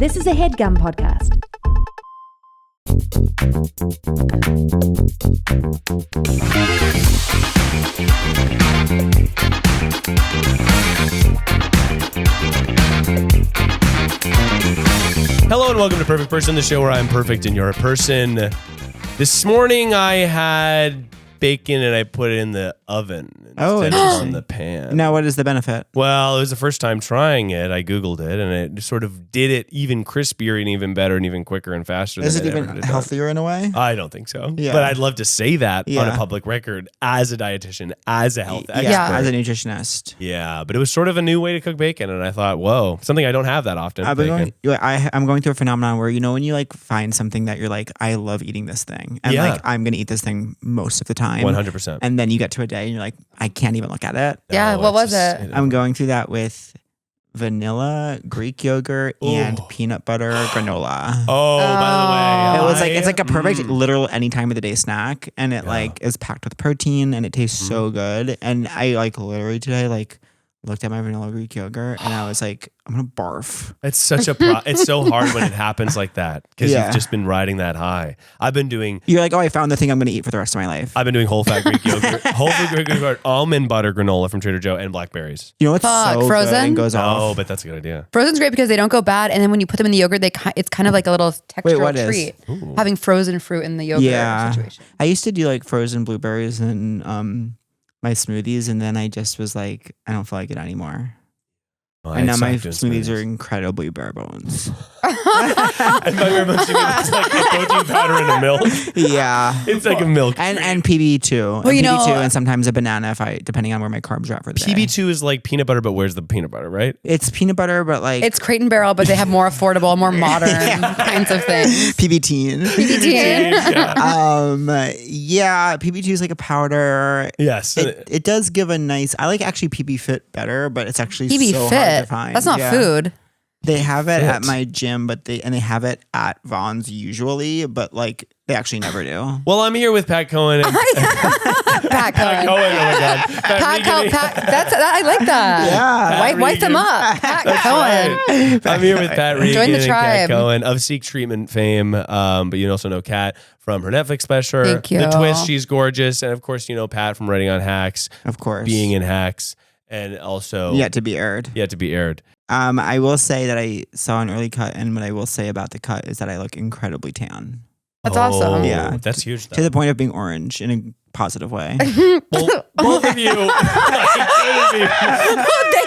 This is a Headgum podcast. Hello and welcome to Perfect Person, the show where I'm perfect and you're a person. This morning I had bacon and I put it in the oven instead of on the pan. Now, what is the benefit? Well, it was the first time trying it. I Googled it and it sort of did it even crispier and even better and even quicker and faster. Is it even healthier in a way? I don't think so. Yeah. But I'd love to say that on a public record as a dietitian, as a health expert. Yeah, as a nutritionist. Yeah, but it was sort of a new way to cook bacon and I thought, whoa, something I don't have that often. I'm going through a phenomenon where, when you like find something that you're like, I love eating this thing. And like, I'm going to eat this thing most of the time. 100%. And then you get to a day and you're like, I can't even look at it. Yeah, what was it? I'm going through that with vanilla, Greek yogurt, and peanut butter granola. Oh, by the way. It's like a perfect literal any time of the day snack. And it like is packed with protein and it tastes so good. And I like literally today looked at my vanilla Greek yogurt and I was like, I'm gonna barf. It's such a it's so hard when it happens like that because you've just been riding that high. You're like, oh, I found the thing I'm gonna eat for the rest of my life. I've been doing whole fat Greek yogurt, Greek yogurt, almond butter granola from Trader Joe, and blackberries. You know what's so frozen? good and goes off? Oh, but that's a good idea. Frozen's great because they don't go bad, and then when you put them in the yogurt, it's kind of like a little textural treat. Having frozen fruit in the yogurt situation. I used to do like frozen blueberries and my smoothies, and then I just was like, I don't feel like it anymore. Oh, and now my smoothies are incredibly bare bones. And by bare bones, you mean it's like a protein powder in a milk? Yeah. It's like a milk. And PB2. Well, PB2 and sometimes a banana depending on where my carbs are at for the day. PB2 is like peanut butter, but where's the peanut butter, right? It's peanut butter, but like... It's Crate and Barrel, but they have more affordable, more modern kinds of things. PB-teen. Yeah, PB2 is like a powder. Yes. It does give a nice... I like actually PB Fit better, but it's actually PB so Fit. hard to find. That's not food. They have it at my gym, but they have it at Vaughn's usually, but like they actually never do. Well, I'm here with Pat Cohen. Pat Cohen. Oh my God. Pat Cohen. I like that. Yeah. Wipe them up. Pat Cohen. Right. I'm here with Pat Regan. Join the and tribe. Kat Cohen of Seek Treatment fame. But you also know Kat from her Netflix special. Thank you. The Twist, she's gorgeous. And of course, you know Pat from writing on Hacks. Of course. Being in Hacks. And also... Yet to be aired. I will say that I saw an early cut, and what I will say about the cut is that I look incredibly tan. That's awesome. Yeah. That's huge. To the point of being orange in a positive way. Well, both of you. Thank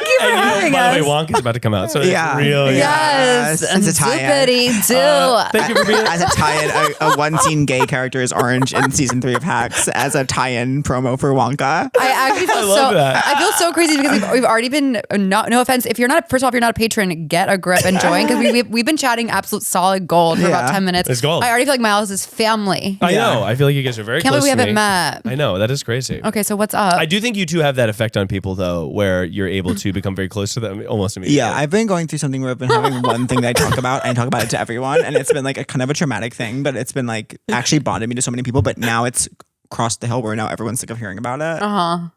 you for having us. By the way, Wonka's about to come out, so it's really... Yes. It's a tie-in. Thank you for being... As a tie-in, a one-scene gay character is orange in season 3 of Hacks as a tie-in promo for Wonka. I actually feel I feel so crazy because we've already been, no offense, if you're not a patron, get a grip and join, because we've been chatting absolute solid gold for about 10 minutes. It's gold. I already feel like Miles is family. I know. I feel like you guys are very Can't close believe we to me. haven't met. I know. That is crazy. Okay, so what's up? I do think you two have that effect on people, though, where you're able to become very close to them almost immediately. Yeah, I've been going through something where I've been having one thing that I talk about, and I talk about it to everyone, and it's been like a kind of a traumatic thing, but it's been like actually bonded me to so many people, but now it's crossed the hill where now everyone's sick of hearing about it.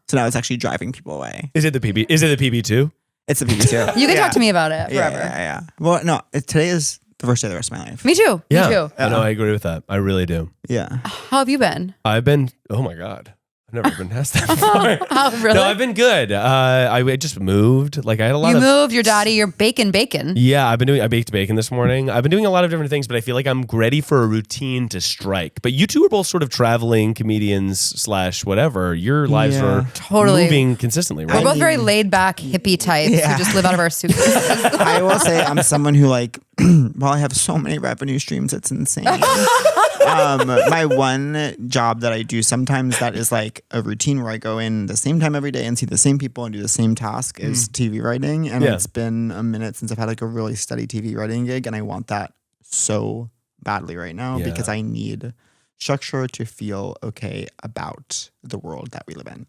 So now it's actually driving people away. Is it the PB? Is it the PB2? It's the PB2. You can talk to me about it forever. Yeah. Well, no, today is the first day of the rest of my life. Me too. Yeah. Me too. I know. I agree with that. I really do. Yeah. How have you been? I've been, oh my God. I've never been asked that before. Oh, really? No, I've been good. I just moved. Like I had a lot of... You moved, your daddy, you're bacon. Yeah, I baked bacon this morning. I've been doing a lot of different things, but I feel like I'm ready for a routine to strike. But you two are both sort of traveling comedians / whatever. Your lives are moving consistently, right? We're both very laid back hippie types who just live out of our suitcases. I will say I'm someone who like, while I have so many revenue streams, it's insane. My one job that I do sometimes that is like a routine where I go in the same time every day and see the same people and do the same task is TV writing. And it's been a minute since I've had like a really steady TV writing gig, and I want that so badly right now because I need structure to feel okay about the world that we live in.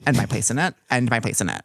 And my place in it.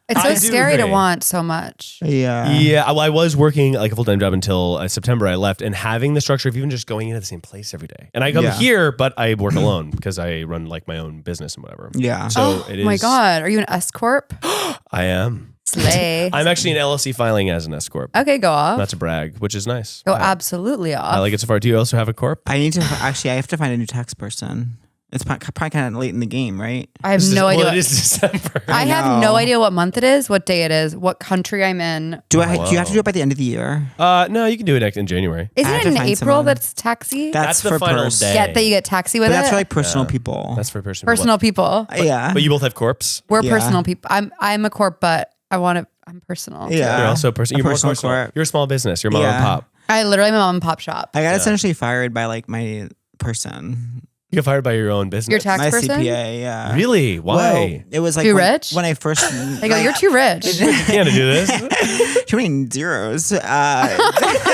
It's so scary to want so much. Yeah. Well, I was working like a full-time job until September. I left, and having the structure of even just going into the same place every day. And I come here, but I work alone because I run like my own business and whatever. Yeah. So it is. Oh my God. Are you an S Corp? I am. Slay. I'm actually in LLC filing as an S corp. Okay, go off. Not to brag, which is nice. Go absolutely off. I like it so far. Do you also have a corp? I have to find a new tax person. It's probably kind of late in the game, right? I have no idea. Well, it is December. I have no idea what month it is, what day it is, what country I'm in. Do you have to do it by the end of the year? No, you can do it in January. Isn't it in April that's taxi? That's the for final person. day. That you get taxi with But it? that's for like personal people. That's for personal Personal people. Yeah. But you both have corps? We're Yeah. personal people. I'm a corp, but I'm personal. Yeah. You're also a person. You're more personal personal. corp. You're a small business. You're mom and pop. I literally am a mom and pop shop. I got essentially fired by like my person. You get fired by your own business. Your tax My person? CPA, yeah. Really? Why? Well, it was like Too rich? when I first They go, you're too rich. You can't do this. too many zeros. I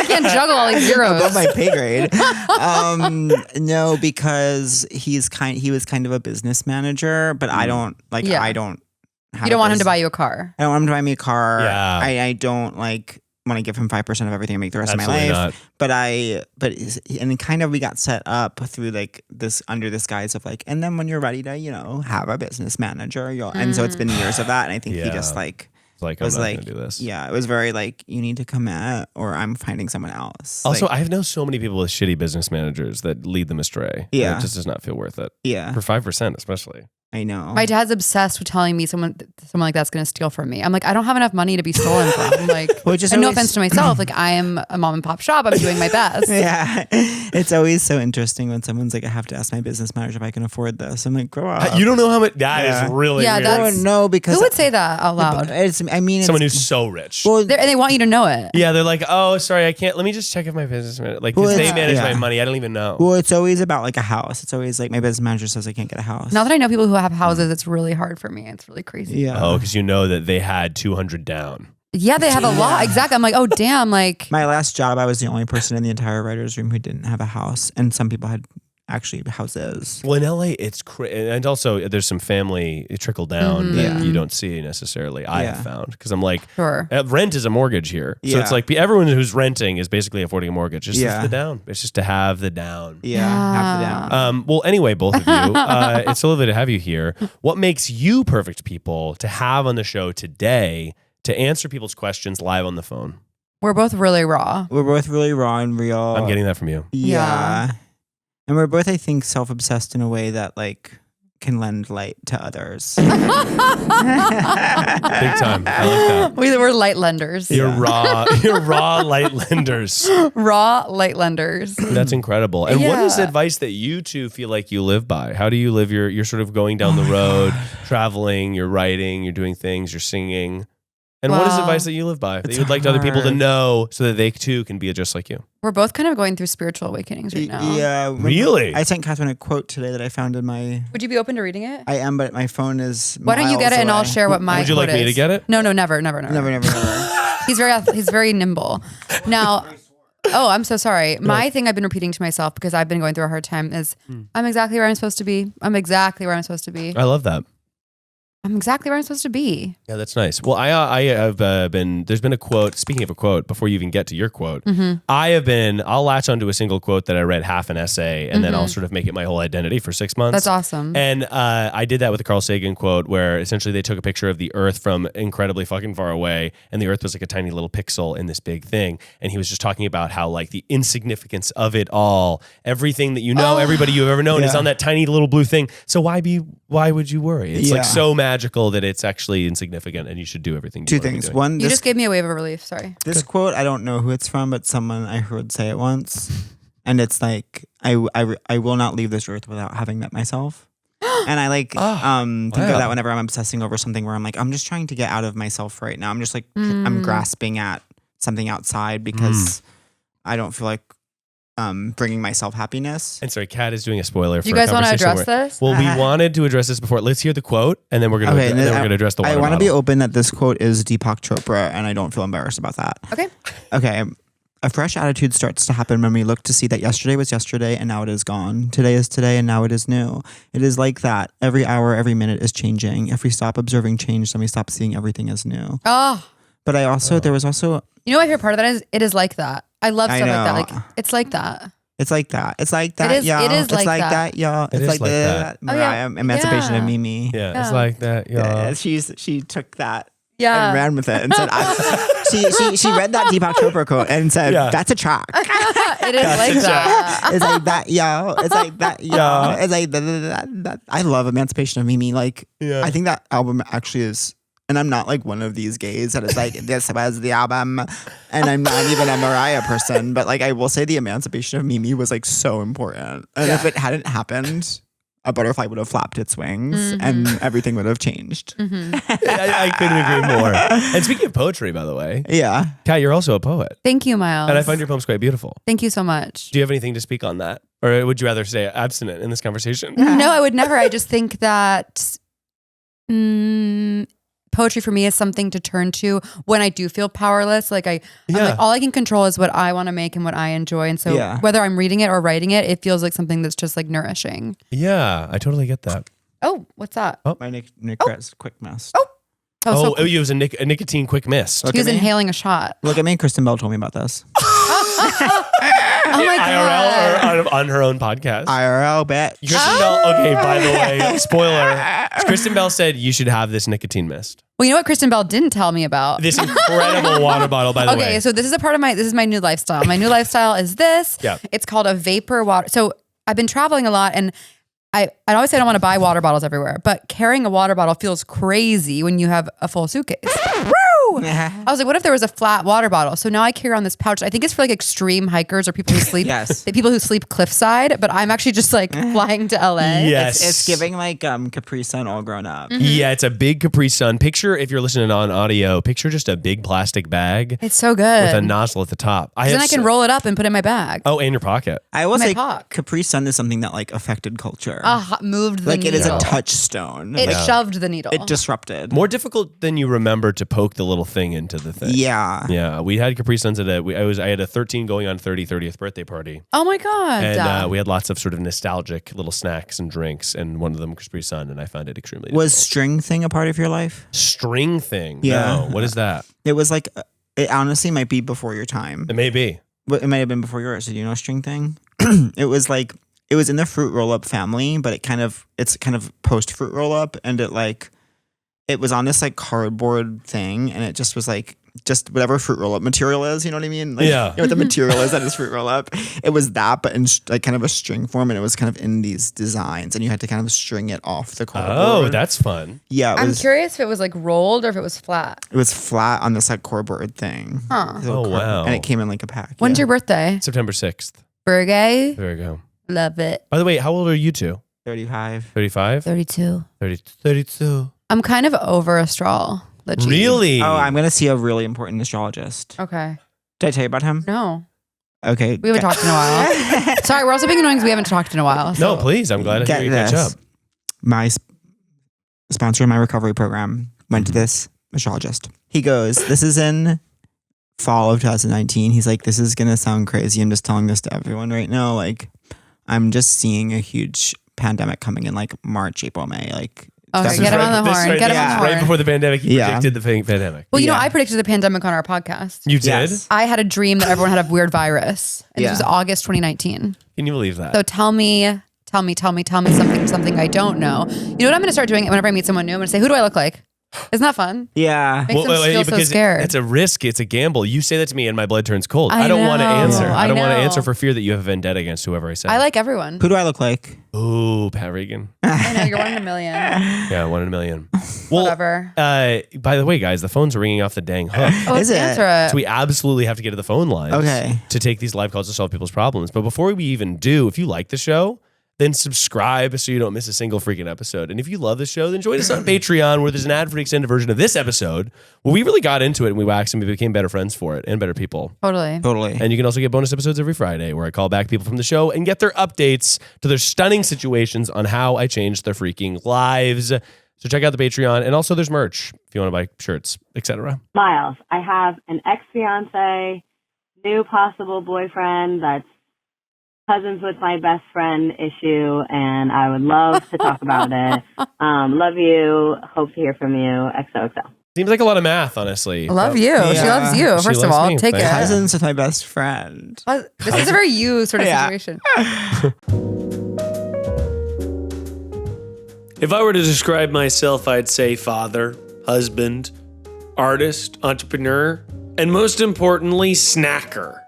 can't juggle all these zeros. Above my pay grade. No, because he was kind of a business manager, but I don't like. Yeah. I don't. You don't want him to buy you a car. I don't want him to buy me a car. Yeah. I don't like want to give him 5% of everything I make the rest Absolutely of my life. not. And then kind of we got set up through like this under this guise of like, and then when you're ready to, have a business manager, and so it's been years of that. And I think he just like Like, I'm was not like, gonna do this. yeah, it was very like, you need to commit or I'm finding someone else. Also, Like, I know so many people with shitty business managers that lead them astray. Yeah. It just does not feel worth it. yeah, For 5%, especially. I know. My dad's obsessed with telling me someone like that's going to steal from me. I'm like, I don't have enough money to be stolen from. Like, Which is and no always- offense to myself. Like, I am a mom and pop shop. I'm doing my best. Yeah, it's always so interesting when someone's like, I have to ask my business manager if I can afford this. I'm like, grow up. You don't know how much. That Yeah. is really Yeah, weird. that's- No, because Who would say that out loud? Someone who's so rich. well, And they want you to know it. Yeah, they're like, oh, sorry, I can't. Let me just check if my business manager, like, 'cause Well, they it's- manage yeah. my money. I don't even know. well, it's always about like a house. It's always like my business manager says I can't get a house. Now that I know people who have houses, it's really hard for me. It's really crazy. Yeah. Oh, because you know that they had 200 down. Yeah, they have a lot. Exactly. I'm like, oh, damn. Like, My last job, I was the only person in the entire writer's room who didn't have a house, and some people had actually houses. Well, in LA, it's and also there's some family trickle down that Yeah. you don't see necessarily. I have found because I'm like, sure. rent is a mortgage here, so it's Yeah. like everyone who's renting is basically affording a mortgage. It's just Yeah. the down. It's just to have the down. Yeah, half the down. Well, anyway, both of you, it's so lovely to have you here. What makes you perfect people to have on the show today to answer people's questions live on the phone? We're both really raw. We're both really raw and real. I'm getting that from you. Yeah. And we're both, I think, self-obsessed in a way that like can lend light to others. Big time. I like that. We're light lenders. You're raw light lenders. Raw light lenders. That's incredible. And what is Yeah. advice that you two feel like you live by? How do you live you're sort of going down the road, traveling, you're writing, you're doing things, you're singing. And what is Wow. advice that you live by that It's you would like other people to hard. know so that they too can be just like you? We're both kind of going through spiritual awakenings right now. Yeah. Really? I sent Catherine a quote today that I found in my. Would you be open to reading it? I am, but my phone is. Why don't you get it and I'll share what my Would you like quote me to is. get it? No, never. Never. He's very nimble. Now, oh, I'm so sorry. My thing I've been repeating to myself because I've been going through a hard time is I'm exactly where I'm supposed to be. I'm exactly where I'm supposed to be. I love that. I'm exactly where I'm supposed to be. Yeah, that's nice. Well, I have there's been a quote, speaking of a quote, before you even get to your quote, I'll latch onto a single quote that I read half an essay and then I'll sort of make it my whole identity for 6 months. That's awesome. And I did that with the Carl Sagan quote where essentially they took a picture of the earth from incredibly fucking far away and the earth was like a tiny little pixel in this big thing. And he was just talking about how like the insignificance of it all, everything that you know, everybody you've ever known is on that tiny little blue thing. So why would you worry? It's like so magical that it's actually insignificant and you should do everything. Two things. One, You just gave me a wave of relief. Sorry. this quote, I don't know who it's from, but someone I heard say it once. And it's like, I will not leave this earth without having met myself. And I like think of that whenever I'm obsessing over something where I'm like, I'm just trying to get out of myself right now. I'm just like, I'm grasping at something outside because I don't feel like bringing myself happiness. And sorry, Kat is doing a spoiler for You guys a want to conversation address where- this? Well, we wanted to address this before. Let's hear the quote, and then we're gonna Okay, then we're gonna address the water I want to be bottle. open that this quote is Deepak Chopra, and I don't feel embarrassed about that. Okay. Okay. A fresh attitude starts to happen when we look to see that yesterday was yesterday and now it is gone. Today is today and now it is new. It is like that. Every hour, every minute is changing. If we stop observing change, then we stop seeing everything as new. Oh, But there was also, you know my favorite part of that is it is like that. I love I stuff like that. know. Like it's like that. it's like that. It's like that, It is- y'all. it is it's like like that. that, y'all. It It's is like like that. Oh, yeah. Emancipation Yeah. of Mimi. Yeah, it's Yeah. like that, y'all. She took that Yeah. and ran with it and said, she read that Deepak Chopra quote and said, that's a track. It is like that. It's like that, yo. It's like that, yo. It's like that. I love Emancipation of Mimi. Like, I think that album actually is, and I'm not like one of these gays that is like, this was the album, and I'm not even a Mariah person, but like I will say the Emancipation of Mimi was like so important. And if it hadn't happened, a butterfly would have flapped its wings and everything would have changed. I couldn't agree more. And speaking of poetry, by the way, Kat, you're also a poet. Thank you, Miles. And I find your poems quite beautiful. Thank you so much. Do you have anything to speak on that? Or would you rather stay abstinent in this conversation? No, I would never. I just think that poetry for me is something to turn to when I do feel powerless. Like I'm like, all I can control is what I want to make and what I enjoy. And so whether I'm reading it or writing it, it feels like something that's just like nourishing. Yeah, I totally get that. Oh, what's that? Oh, my Nicorette quick mist. So it was a nicotine quick mist. He was inhaling a shot. Look at me. Kristen Bell told me about this. Oh my God. IRL or on her own podcast? IRL, bet. Kristen Bell, okay, by the way, spoiler. Kristen Bell said you should have this nicotine mist. Well, you know what Kristen Bell didn't tell me about? This incredible water bottle, by the way. Okay, so this is a part of this is my new lifestyle. My new lifestyle is this. Yeah. It's called a vapor water. So I've been traveling a lot and I always say I don't want to buy water bottles everywhere, but carrying a water bottle feels crazy when you have a full suitcase. Woo! I was like, what if there was a flat water bottle? So now I carry around this pouch. I think it's for like extreme hikers or people who sleep. People who sleep cliffside. But I'm actually just like flying to LA. Yes, it's giving like Capri Sun all grown up. Yeah, it's a big Capri Sun. Picture, if you're listening on audio, picture just a big plastic bag. It's so good with a nozzle at the top. Then I can roll it up and put it in my bag. Oh, in your pocket. I will say Capri Sun is something that like affected culture. Moved the needle. It is a touchstone. It shoved the needle. It disrupted. More difficult than you remember to poke the little thing into the thing. Yeah. We had Capri Suns at I had a 13 going on 30th birthday party. Oh my God. And we had lots of sort of nostalgic little snacks and drinks, and one of them was Capri Sun, and I found it extremely difficult. Was String Thing a part of your life? String Thing? Yeah. No. What is that? It was like, it honestly might be before your time. It may be. But it might have been before yours. Did you know String Thing? It was like, it was in the fruit roll up family, but it's kind of post fruit roll up, and it was on this like cardboard thing, and it just was like just whatever fruit roll up material is, you know what I mean? Like, yeah. You know what the material is that is fruit roll up. It was that, but in like kind of a string form, and it was kind of in these designs, and you had to kind of string it off the cardboard. Oh, that's fun. Yeah. I'm curious if it was like rolled or if it was flat. It was flat on this like cardboard thing. Huh. Oh, wow. And it came in like a pack. When's your birthday? September 6th. Birthday. There you go. Love it. By the way, how old are you two? 35. 35? 32. 32. I'm kind of over astrology. Really? Oh, I'm going to see a really important astrologist. Okay. Did I tell you about him? No. Okay. We haven't talked in a while. Sorry, we're also being annoying because we haven't talked in a while. So. No, please. I'm glad to hear you catch up. My sponsor of my recovery program went to this astrologist. He goes, this is in fall of 2019. He's like, this is going to sound crazy. I'm just telling this to everyone right now. Like, I'm just seeing a huge pandemic coming in like March, April, May. Like, okay, get him on the horn. Get him on the horn. Right before the pandemic, you predicted the pandemic. Well, you know, I predicted the pandemic on our podcast. You did? Yes. I had a dream that everyone had a weird virus. And this was August 2019. Can you believe that? So tell me something I don't know. You know what I'm going to start doing whenever I meet someone new? I'm going to say, who do I look like? Isn't that fun? Yeah. Makes them feel so scared. It's a risk. It's a gamble. You say that to me and my blood turns cold. I don't want to answer. I don't want to answer for fear that you have a vendetta against whoever I say. I like everyone. Who do I look like? Ooh, Pat Regan. I know, you're 1 in a million. Yeah, 1 in a million. Well, whatever. By the way, guys, the phones are ringing off the dang hook. Let's answer it. So we absolutely have to get to the phone lines to take these live calls to solve people's problems. But before we even do, if you like the show, then subscribe so you don't miss a single freaking episode. And if you love the show, then join us on Patreon, where there's an ad-free extended version of this episode where we really got into it and we waxed and we became better friends for it and better people. Totally. And you can also get bonus episodes every Friday where I call back people from the show and get their updates to their stunning situations on how I changed their freaking lives. So check out the Patreon. And also there's merch if you want to buy shirts, etc. Miles, I have an ex-fiance, new possible boyfriend that's cousins with my best friend issue, and I would love to talk about it. Love you. Hope to hear from you. XOXO. Seems like a lot of math, honestly. Love you. Yeah. She loves you. First of all, take it. Cousins with my best friend. This is a very you sort of situation. If I were to describe myself, I'd say father, husband, artist, entrepreneur, and most importantly, snacker.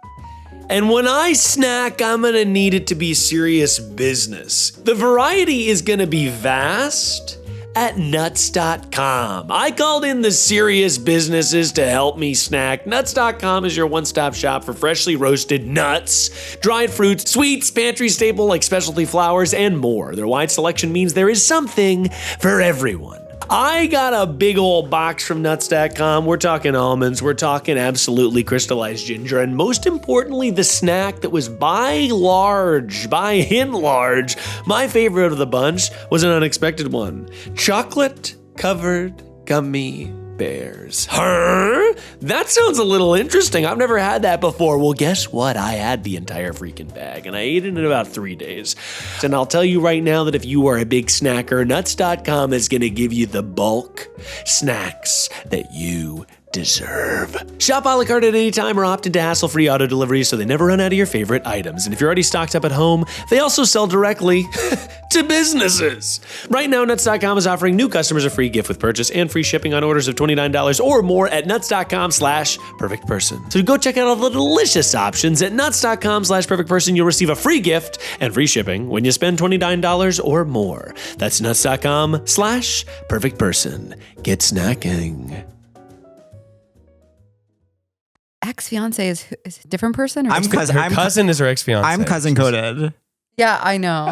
And when I snack, I'm gonna need it to be serious business. The variety is gonna be vast at nuts.com. I called in the serious businesses to help me snack. Nuts.com is your one-stop shop for freshly roasted nuts, dried fruits, sweets, pantry staple like specialty flours, and more. Their wide selection means there is something for everyone. I got a big old box from nuts.com. We're talking almonds, we're talking absolutely crystallized ginger, and most importantly, the snack that was by and large, my favorite of the bunch was an unexpected one. Chocolate covered gummy bears. Huh? That sounds a little interesting. I've never had that before. Well, guess what? I had the entire freaking bag and I ate it in about 3 days. And I'll tell you right now that if you are a big snacker, nuts.com is going to give you the bulk snacks that you deserve. Shop a la carte at any time or opt into hassle-free auto delivery so they never run out of your favorite items. And if you're already stocked up at home, they also sell directly to businesses. Right now, Nuts.com is offering new customers a free gift with purchase and free shipping on orders of $29 or more at Nuts.com/perfectperson. So go check out all the delicious options at Nuts.com/perfectperson. You'll receive a free gift and free shipping when you spend $29 or more. That's Nuts.com/perfectperson. Get snacking. Ex-fiance is a different person? Or I'm cousin. Her cousin is her ex-fiance. I'm cousin coded. Yeah, I know.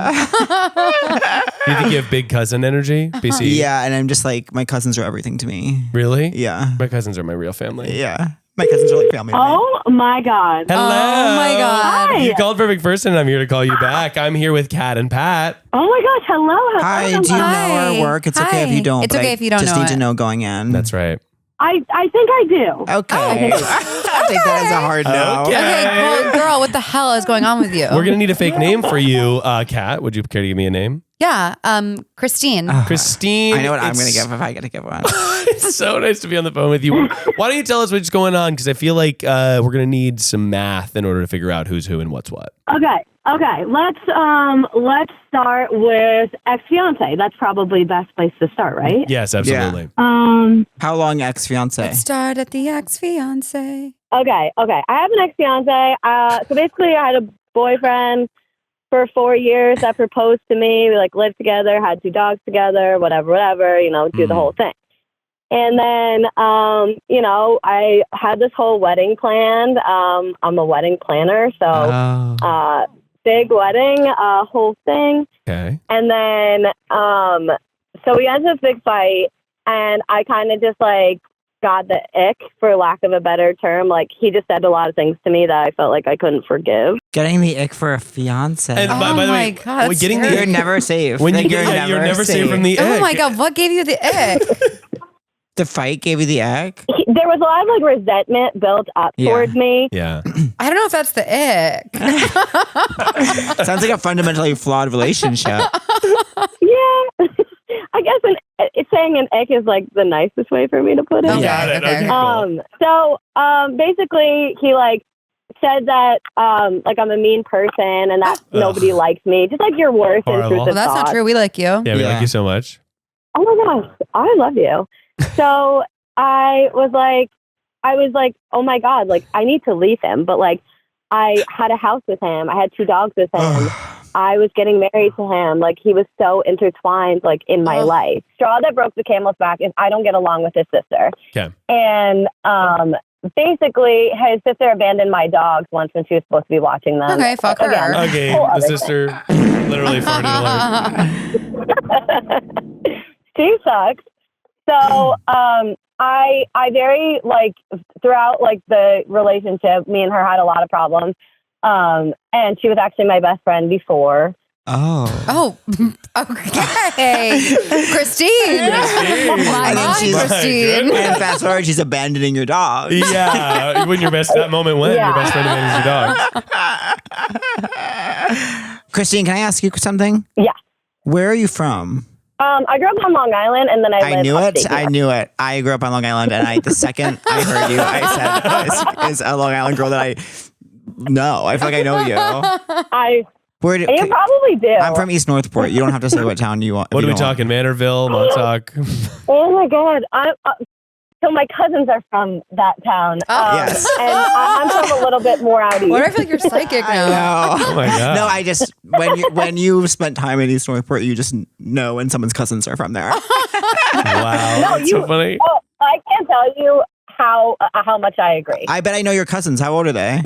Do you think you have big cousin energy, BC? Yeah, and I'm just like, my cousins are everything to me. Really? Yeah. My cousins are my real family. Yeah. My cousins are like family to me. Oh my God. Hello. Oh my God. Hi. You called Perfect Person and I'm here to call you back. I'm here with Kat and Pat. Oh my gosh. Hello. Hi, do you know our work? It's okay if you don't. It's but okay I if you don't just know need to it. know going in. That's right. I think I do. Okay. I think that is a hard no. Okay. Okay, well, girl, what the hell is going on with you? We're going to need a fake name for you, Kat. Would you care to give me a name? Yeah, Christine. Christine. I know what I'm going to it's- give if I get to give one. It's so nice to be on the phone with you. Why don't you tell us what's going on? Because I feel like we're going to need some math in order to figure out who's who and what's what. Okay. Let's start with ex-fiance. That's probably the best place to start, right? Yes, absolutely. How long ex-fiance? Let's start at the ex-fiance. Okay. I have an ex-fiance. So basically I had a boyfriend for 4 years that proposed to me. We lived together, had 2 dogs together, whatever, do the whole thing. And then, I had this whole wedding planned. I'm a wedding planner, so big wedding, whole thing. Okay. And then, so we ended up big fight, and I kind of just got the ick, for lack of a better term. He just said a lot of things to me that I felt like I couldn't forgive. Getting the ick for a fiance. And by the way, God, that's getting scary. You're never safe. when you you're you're never safe from the Oh ick. my God, what gave you the ick? The fight gave you the ick? There was a lot of resentment built up towards me. Yeah. I don't know if that's the ick. Sounds like a fundamentally flawed relationship. Yeah. I guess it's saying an ick is the nicest way for me to put it. Okay, Got it. okay. Cool. So basically he said that I'm a mean person and that nobody likes me. Just your worst Horrible. intrusive Well, that's not thoughts. true. We like you. Yeah, we Yeah. like you so much. Oh my gosh, I love you. So I was like, oh my God, I need to leave him. But I had a house with him. I had 2 dogs with him. I was getting married to him. He was so intertwined, in my life. Straw that broke the camel's back is I don't get along with his sister. Okay. And basically, his sister abandoned my dogs once when she was supposed to be watching them. Okay, fuck her. Again, Okay, whole the other sister literally farted alert. She sucks. So I very throughout the relationship, me and her had a lot of problems. And she was actually my best friend before. Oh. Okay. Christine. My And then God, she's- Christine. And fast forward, she's abandoning your dog. Yeah, when that moment went, your best friend abandons your dog. Christine, can I ask you something? Yeah. Where are you from? I grew up on Long Island, and then I lived knew upstate it. New I York. knew it. I grew up on Long Island, and the second I heard you, I said, "Is a Long Island girl that I know." I feel like I know you. Where do, You probably do. I'm from East Northport. You don't have to say what town you want. What are we talking? Manorville, Montauk? Oh my God. So my cousins are from that town. Yes. And I'm from a little bit more out east. What do I feel like you're psychic I now? know. Oh my God. No, I just when you spent time in East Northport, you just know when someone's cousins are from there. Wow. That's so funny. Oh, I can't tell you how much I agree. I bet I know your cousins. How old are they?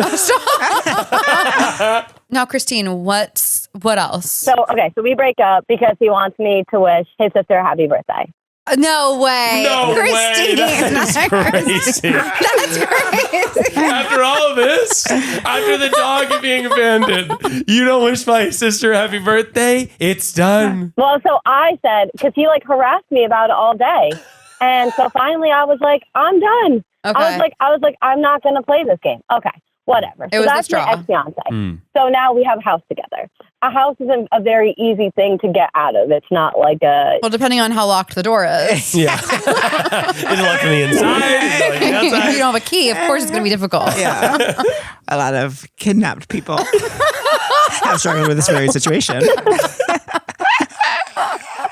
Now, Christine, what else? So we break up because he wants me to wish his sister a happy birthday. No way. No Christine. way. That's crazy. That's crazy. After all of this, after the dog being abandoned, you don't wish my sister happy birthday? It's done. Well, so I said, because he like harassed me about it all day. And so finally I was like, I'm done. Okay. I was like, I'm not going to play this game. Okay, whatever. It So was the that's my straw. ex-fiance. So now we have a house together. A house is a very easy thing to get out of. It's not like a... Well, depending on how locked the door is. Yeah. Is it locked from the inside? Is it locked from the If outside? you don't have a key, of course it's going to be difficult. Yeah. A lot of kidnapped people have struggled with this very situation.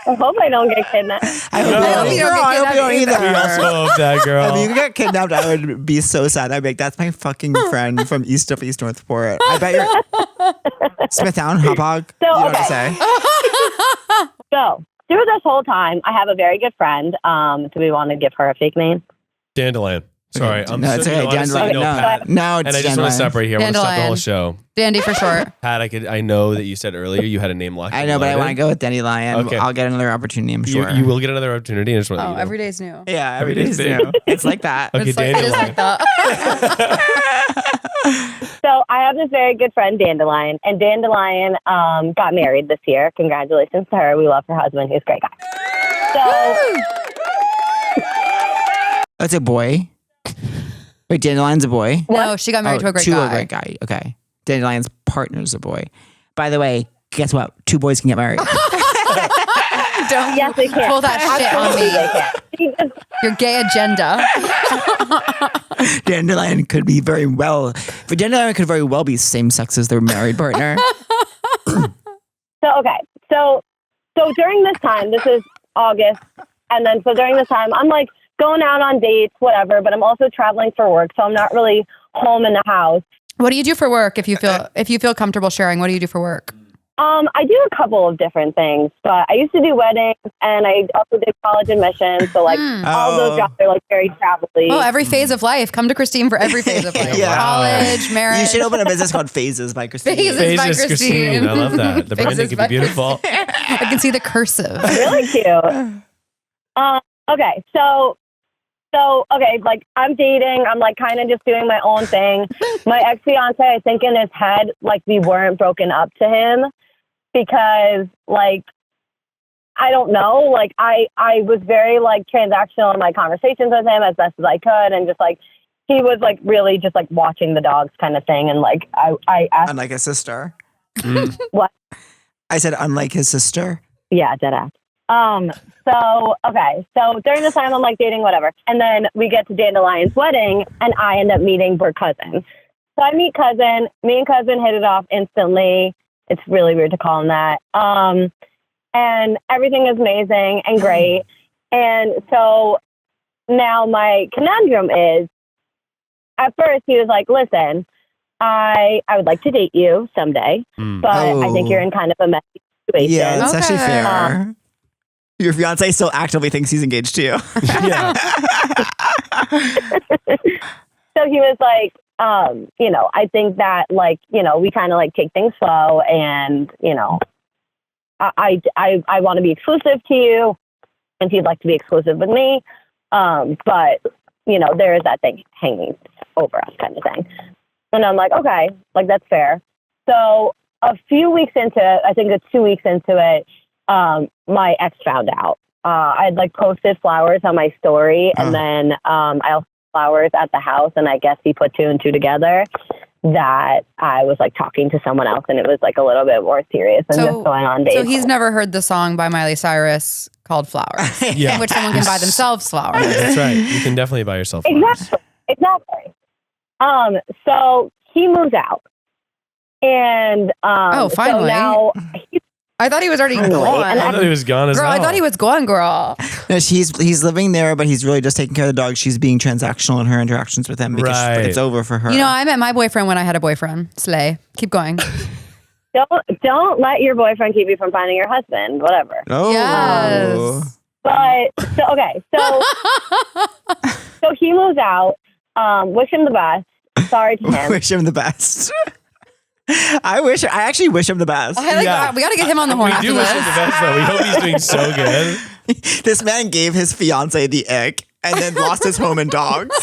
I hope I don't get kidnapped. I hope you don't. I hope you don't either. We also hope that, girl. If you get kidnapped, I would be so sad. I'd be like, that's my fucking friend from east of East Northport. I bet you're Smithtown, Hopog. So, You know what okay. to say. So through this whole time, I have a very good friend. Do we want to give her a fake name? Dandelion. Sorry. I'm No, it's okay. honestly, Dandelion. no, No, Pat. no, it's And I just want to stop right here. I want to stop the Dandelion. whole show. Dandy for short. Pat, I know that you said earlier you had a name locked. I know, but I want to go with Dandelion. Okay. I'll get another opportunity, I'm sure. You will get another opportunity. I just want to Oh, let you know. every day's new. Yeah, every Every day's day's new. It's like that. Okay, It's like, it is Dandelion. like that. So I have this very good friend, Dandelion, and Dandelion got married this year. Congratulations to her. We love her husband. He's a great guy. So That's a boy. Wait, Dandelion's a boy? No, she got married to a great guy. a great guy. Okay. Dandelion's partner's a boy. By the way, guess what? 2 boys can get married. Don't yes, they can. pull that shit on Absolutely, me. they can. Your gay agenda. Dandelion could be very well. But Dandelion could very well be same sex as their married partner. So during this time, this is August, and then so during this time, I'm like going out on dates, whatever, but I'm also traveling for work, so I'm not really home in the house. What do you do for work if you feel comfortable sharing? What do you do for work? I do a couple of different things, but I used to do weddings, and I also did college admissions, so like all those jobs are like very travel-y. Oh, every phase of life. Come to Christine for every phase of life. Yeah. College, marriage. You should open a business called Phases by Christine. Phases. by Phases Christine. I love that. The branding Phases could by be beautiful. I can see the cursive. Really cute. Okay, so okay, like I'm dating, I'm like kind of just doing my own thing. My ex-fiance, I think in his head, like we weren't broken up to him because like, I don't know, like I was very like transactional in my conversations with him as best as I could. And just like, he was like really just like watching the dogs kind of thing. And like, I asked. Unlike his sister. What? I said unlike his sister. Yeah, dead ass. So during this time I'm like dating, whatever. And then we get to Dandelion's wedding and I end up meeting her cousin. So I meet cousin, me and cousin hit it off instantly. It's really weird to call him that. And everything is amazing and great. And so now my conundrum is, at first he was like, listen, I would like to date you someday, but I think you're in kind of a messy situation. Yeah, that's actually Okay. fair. Your fiance still actively thinks he's engaged to you. Yeah. So he was like, I think that like, we kind of like take things slow and, I want to be exclusive to you and he'd like to be exclusive with me. But, there is that thing hanging over us kind of thing. And I'm like, okay, like that's fair. So a few weeks into it, I think it's 2 weeks into it, my ex found out. I had like posted flowers on my story and then I also flowers at the house, and I guess he put 2 and 2 together that I was like talking to someone else, and it was like a little bit more serious than just going on dates. So he's never heard the song by Miley Cyrus called Flowers, Yeah. in which someone can buy themselves flowers. That's right. You can definitely buy yourself flowers. Exactly. So he moves out, and Oh, finally. So now I thought he was already gone. I thought he was gone as Girl, well. I thought he was gone, girl. No, he's living there, but he's really just taking care of the dog. She's being transactional in her interactions with him because Right. it's over for her. You know, I met my boyfriend when I had a boyfriend. Slay. Keep going. Don't let your boyfriend keep you from finding your husband. Whatever. Oh. Yes. But so he moves out. Wish him the best. Sorry to him. Wish him the best. I actually wish him the best. We got to get him on the horn We after do wish him this. the best, though. We hope he's doing so good. This man gave his fiance the ick and then lost his home and dogs.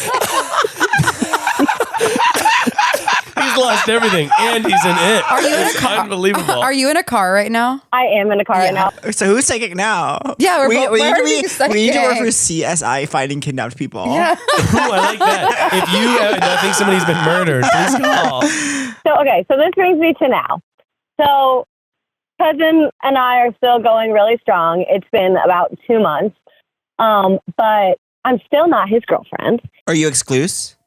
He's lost everything, and he's in it. Are you in a car? Unbelievable. Are you in a car right now? I am in a car right now. So who's taking now? Yeah, we need to work for psychic. CSI finding kidnapped people. Yeah. Ooh, I like that. If you think somebody's been murdered, please call. So this brings me to now. So cousin and I are still going really strong. It's been about 2 months. But I'm still not his girlfriend. Are you exclusive?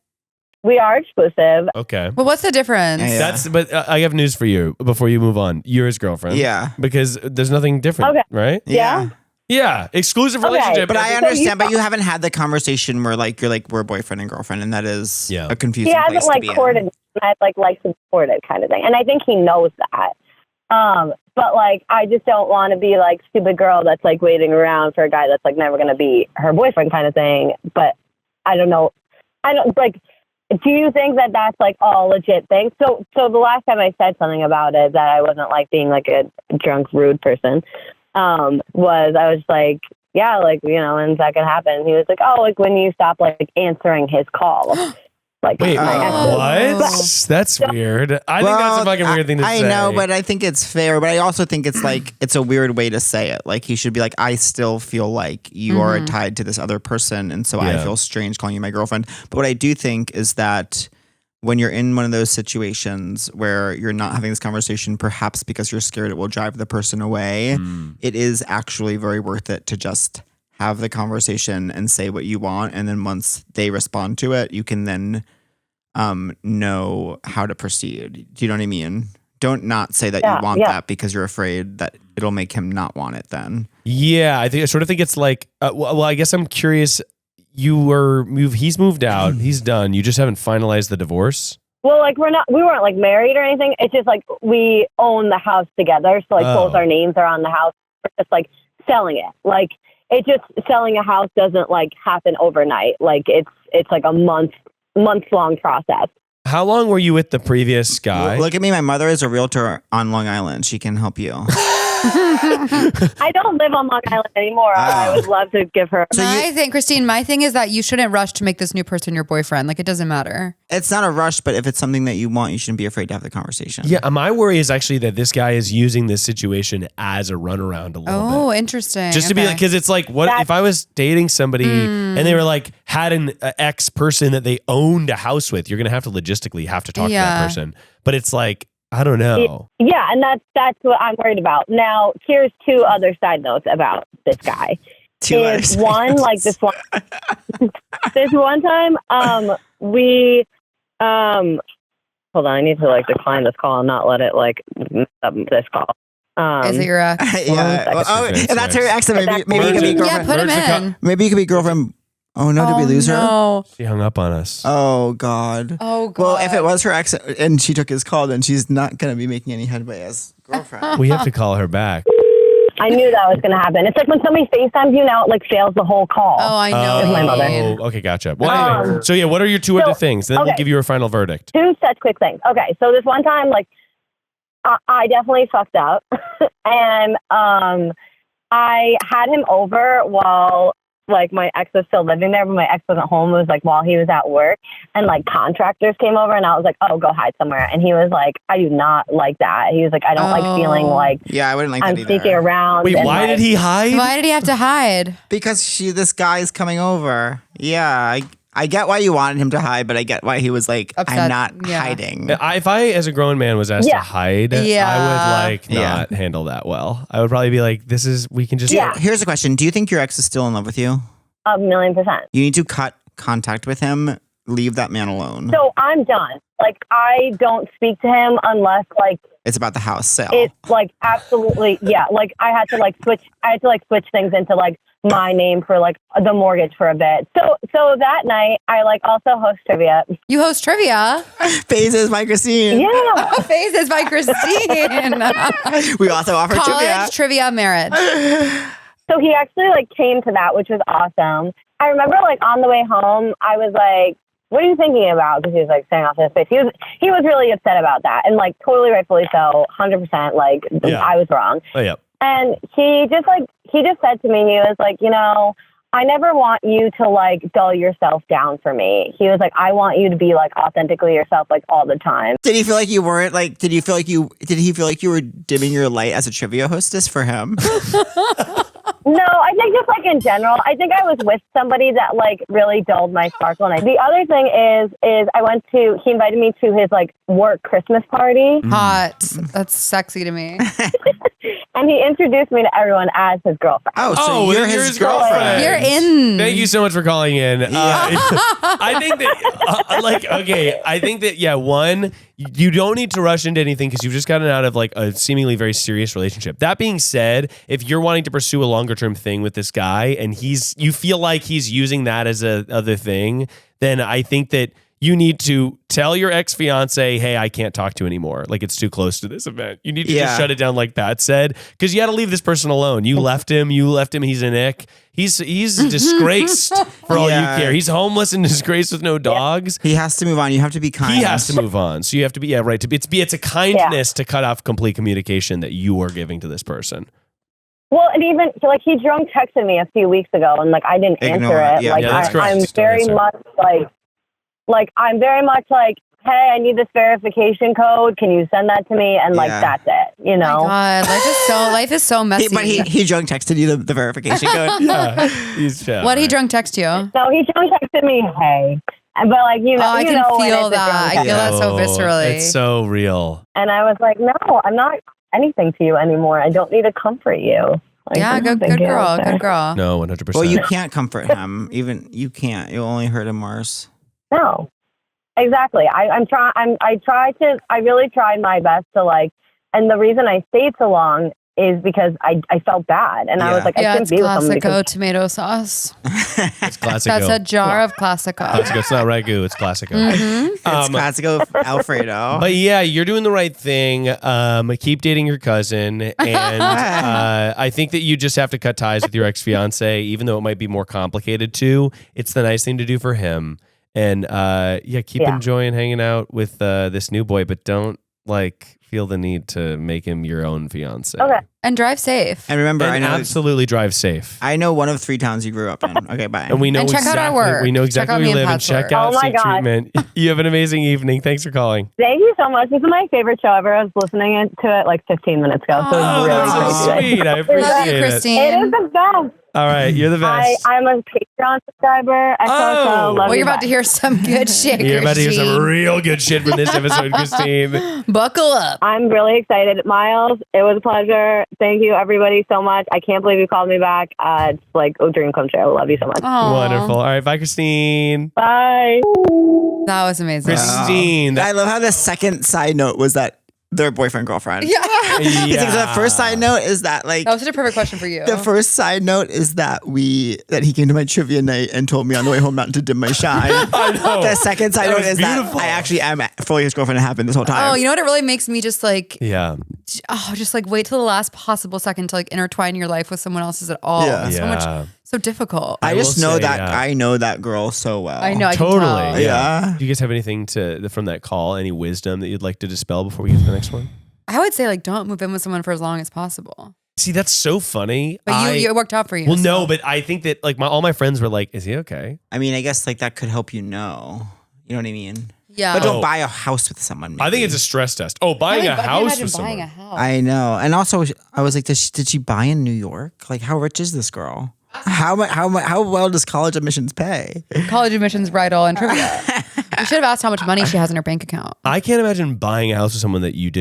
We are exclusive. Okay. Well, what's the difference? Yeah. But I have news for you before you move on. You're his girlfriend. Yeah. Because there's nothing different, Okay. right? Yeah. Yeah. Exclusive Okay. relationship. But I So understand, but you haven't had the conversation where you're like, we're boyfriend and girlfriend, and that is a confusing He place hasn't to be courted in. me. I've liked to support it kind of thing. And I think he knows that. But I just don't want to be stupid girl that's waiting around for a guy that's never going to be her boyfriend kind of thing. But I don't know. Do you think that that's all legit thing? So the last time I said something about it that I wasn't being a drunk, rude person, was I was yeah, when's that gonna happen? And he was when you stop answering his call. Wait, my what? exes. That's weird. I think that's a fucking weird thing to say. I know, but I think it's fair. But I also think it's it's a weird way to say it. He should be I still feel like you are tied to this other person, and so I feel strange calling you my girlfriend. But what I do think is that when you're in one of those situations where you're not having this conversation, perhaps because you're scared it will drive the person away, it is actually very worth it to just have the conversation and say what you want. And then once they respond to it, you can then know how to proceed. Do you know what I mean? Don't not say that you want that because you're afraid that it'll make him not want it then. Yeah, I sort of think it's well, I guess I'm curious. He's moved out. He's done. You just haven't finalized the divorce? Well, we weren't married or anything. It's just we own the house together. So both our names are on the house. We're just selling it. It just selling a house doesn't happen overnight. It's a month-long process. How long were you with the previous guy? Look at me. My mother is a realtor on Long Island. She can help you. I don't live on Long Island anymore. I would love to give her. Christine, my thing is that you shouldn't rush to make this new person your boyfriend. It doesn't matter. It's not a rush, but if it's something that you want, you shouldn't be afraid to have the conversation. Yeah, my worry is actually that this guy is using this situation as a runaround a little bit. Oh, interesting. Just to be because it's what if I was dating somebody and they were had an ex person that they owned a house with? You're going to have to logistically have to talk to that person. But it's I don't know. Yeah, and that's what I'm worried about. Now, here's 2 other side notes about this guy. This one time, we hold on, I need to decline this call and not let it mess up this call. Is it your ex? And that's her ex. Maybe you could be girlfriend. Yeah, put him in. Maybe you could be girlfriend. Oh no, did we lose her? She hung up on us. Oh God. Oh God. Well, if it was her ex and she took his call, then she's not going to be making any headway as girlfriend. We have to call her back. I knew that was going to happen. It's when somebody FaceTimes you now, it fails the whole call. Oh, I know. With my mother. Oh, okay, gotcha. Well, anyway, so what are your 2 other things? Then we'll give you a final verdict. 2 such quick things. Okay, so this one time, I definitely fucked up, and I had him over while my ex was still living there, but my ex wasn't home. It was while he was at work, and contractors came over, and I was oh, go hide somewhere. And he was I do not like that. He was I don't like feeling yeah, I wouldn't like I'm that either. sneaking around. Wait, why did he hide? Why did he have to hide? Because this guy's coming over. Yeah, I get why you wanted him to hide, but I get why he was Upset. I'm not hiding. If I, as a grown man, was asked to hide, I would not handle that well. I would probably be we can just. Yeah. Here's a question. Do you think your ex is still in love with you? 1,000,000%. You need to cut contact with him. Leave that man alone. So I'm done. Like, I don't speak to him unless, like, It's about the house sale. it's, like, absolutely, yeah. Like, I had to switch things into, like, my name for, like, the mortgage for a bit. So that night, I, like, also host trivia. You host trivia. Phases by Christine. Yeah. Phases by Christine. We also offer College trivia marriage. So he actually, like, came to that, which was awesome. I remember, like, on the way home, I was like, what are you thinking about? Because he was, like, staring off in his face. He was really upset about that. And, like, totally rightfully so, 100%, like, I was wrong. Oh, yeah. And he just said to me, he was like, you know, I never want you to, like, dull yourself down for me. He was like, I want you to be, like, authentically yourself, like, all the time. Did he feel like you weren't like? Did he feel like you were dimming your light as a trivia hostess for him? No, I think just, like, in general, I think I was with somebody that, like, really dulled my sparkle. And the other thing is he invited me to his, like, work Christmas party. Hot. That's sexy to me. And he introduced me to everyone as his girlfriend. Oh, so you're his girlfriend. You're in. Thank you so much for calling in. I think that, I think that, yeah, one, you don't need to rush into anything because you've just gotten out of, like, a seemingly very serious relationship. That being said, if you're wanting to pursue a longer term thing with this guy and you feel like he's using that as a other thing, then I think that you need to tell your ex-fiance, hey, I can't talk to you anymore. Like, it's too close to this event. You need to just shut it down like Pat said, because you got to leave this person alone. You left him. He's an ick. He's disgraced for all you care. He's homeless and disgraced with no dogs. He has to move on. You have to be kind. He has to move on. So you have to be, it's a kindness to cut off complete communication that you are giving to this person. Well, and even, like, he drunk texted me a few weeks ago, and, like, I didn't answer it. Yeah. Like, that's correct. I'm Just don't very answer. much, I'm very much like, hey, I need this verification code. Can you send that to me? And, like, that's it, you know? Oh my God, life is so messy. But he drunk texted you the verification code. Yeah. What did he drunk text you? No, he drunk texted me, hey. But, like, you know, I you can know when feel it's a drunk that. I text. feel that so viscerally. It's so real. And I was like, no, I'm not anything to you anymore. I don't need to comfort you. Like, Yeah, good girl. Good girl. No, 100%. Well, you can't comfort him. Even you can't. You'll only hurt him worse. No, exactly. I really tried my best to, like, and the reason I stayed so long is because I felt bad. And I was like, I couldn't it's be with someone Classico because tomato sauce. It's Classico. That's a jar of Classico. Classico. It's not ragu. It's Classico. Mm-hmm. It's classical Alfredo. But yeah, you're doing the right thing. Keep dating your cousin. And I think that you just have to cut ties with your ex-fiance, even though it might be more complicated too. It's the nice thing to do for him. And keep enjoying hanging out with this new boy, but don't, like, feel the need to make him your own fiance. Okay. And drive safe. And remember, I know absolutely drive safe. I know one of 3 towns you grew up in. Okay, bye. And we know And check out our work. We know Check exactly out where me you and live and Pat's check work. out Oh my Safe God. Treatment. You have an amazing evening. Thanks for calling. Thank you so much. This is my favorite show ever. I was listening to it like 15 minutes ago. So it was really that's so crazy. sweet. I Love you, appreciate it. Christine. It is the best. All right, you're the best. I'm a Patreon subscriber. Oh. Love Well, you, you're about bye. to hear some good shit, You're about to hear some Christine. real good shit from this episode, Christine. Buckle up. I'm really excited. Miles, it was a pleasure. Thank you, everybody, so much. I can't believe you called me back. It's like a dream come true. I love you so much. Aw. Wonderful. All right, bye, Christine. Bye. That was amazing. Christine. I love how the second side note was that they're boyfriend girlfriend. Yeah. Because the first side note is that, like, That was such a perfect question for you. the first side note is that he came to my trivia night and told me on the way home not to dim my shine. I know. The second side That note was is beautiful. that I actually am fully his girlfriend and have been this whole time. Oh, you know what? It really makes me just like, Yeah. just like wait till the last possible second to like intertwine your life with someone else's at all. Yeah. It's so much, so difficult. I just will know say, that yeah. I know that girl so well. I know. I can Totally. tell. Yeah. Do you guys have anything from that call? Any wisdom that you'd like to dispel before we get to the next one? I would say like don't move in with someone for as long as possible. See, that's so funny. But it worked out for you. Well, so. no, but I think that like all my friends were like, "Is he okay?" I mean, I guess like that could help you know. You know what I mean? Yeah. But don't Oh. buy a house with someone. I think maybe. it's a stress test. Oh, buying a house with someone. I know. And also, I was like, did she buy in New York? Like, how rich is this girl? How well does college admissions pay? College admissions, bridal, and trivia. You should have asked how much money she has in her bank account. I can't imagine buying a house with someone that you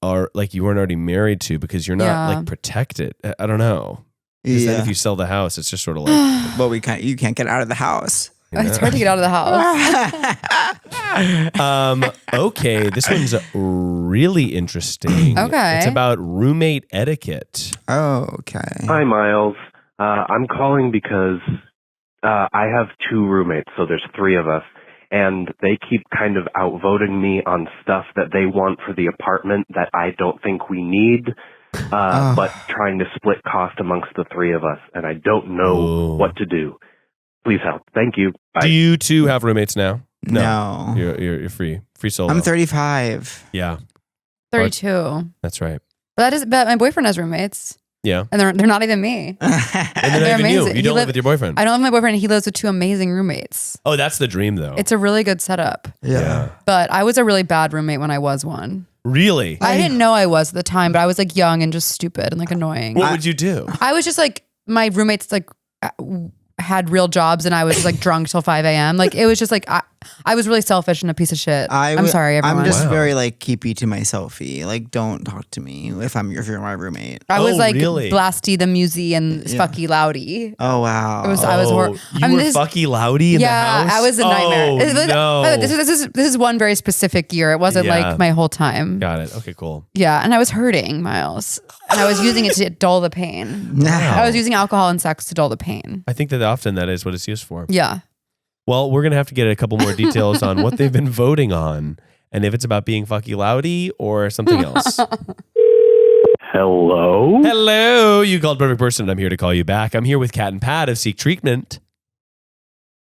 weren't already married to because you're not Yeah. like protected. I don't know. Because then if you sell the house, it's just sort of like Well, you can't get out of the house. It's hard to get out of the house. Okay, this one's really interesting. Okay. It's about roommate etiquette. Oh, okay. Hi, Miles. I'm calling because I have 2 roommates, so there's 3 of us, and they keep kind of outvoting me on stuff that they want for the apartment that I don't think we need, but trying to split cost amongst the 3 of us, and I don't know what to do. Please help. Thank you. Bye. Do you two have roommates now? No. You're free solo. I'm 35. Yeah, 32. that's right. But my boyfriend has roommates. Yeah, And they're not even me. and they're not even you. You don't live with your boyfriend. I don't live with my boyfriend. He lives with 2 amazing roommates. Oh, that's the dream, though. It's a really good setup. Yeah. But I was a really bad roommate when I was one. Really? I didn't know I was at the time, but I was like young and just stupid and like annoying. What would you do? I was just like, my roommates like had real jobs and I was just like drunk till 5 a.m. Like it was just like, I was really selfish and a piece of shit. I'm sorry, everyone. I'm just very like keepy to myselfy. Like, don't talk to me if you're my roommate. I was like really? blasty the musy and fucky loudy. Oh wow. I was horrible. You were fucky loudy in the house? I was a nightmare. Oh, no. This is one very specific year. It wasn't like my whole time. Got it. Okay, cool. Yeah, and I was hurting, Miles. And I was using it to dull the pain. Wow. I was using alcohol and sex to dull the pain. I think that often that is what it's used for. Yeah. Well, we're going to have to get a couple more details on what they've been voting on and if it's about being fucky loudy or something else. Hello? Hello, you called perfect person. I'm here to call you back. I'm here with Kat and Pat of Seek Treatment.